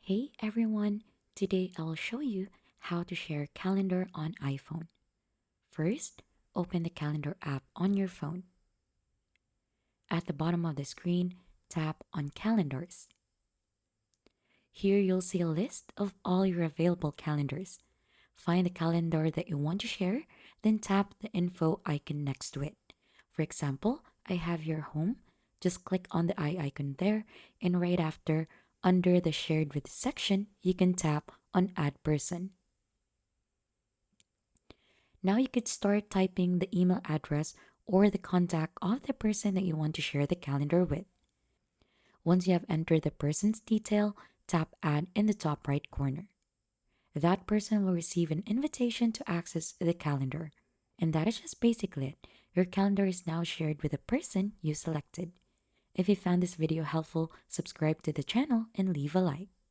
Hey everyone, today I'll show you how to share calendar on iPhone. First, open the calendar app on your phone. At the bottom of the screen, tap on calendars. Here you'll see a list of all your available calendars. Find the calendar that you want to share, then tap the info icon next to it. For example, I have your home. Just click on the eye icon there, and right after, under the shared with section, you can tap on add person. Now you could start typing the email address or the contact of the person that you want to share the calendar with. Once you have entered the person's detail, tap add in the top right corner. That person will receive an invitation to access the calendar. And that is just basically it. Your calendar is now shared with the person you selected. If you found this video helpful, subscribe to the channel and leave a like.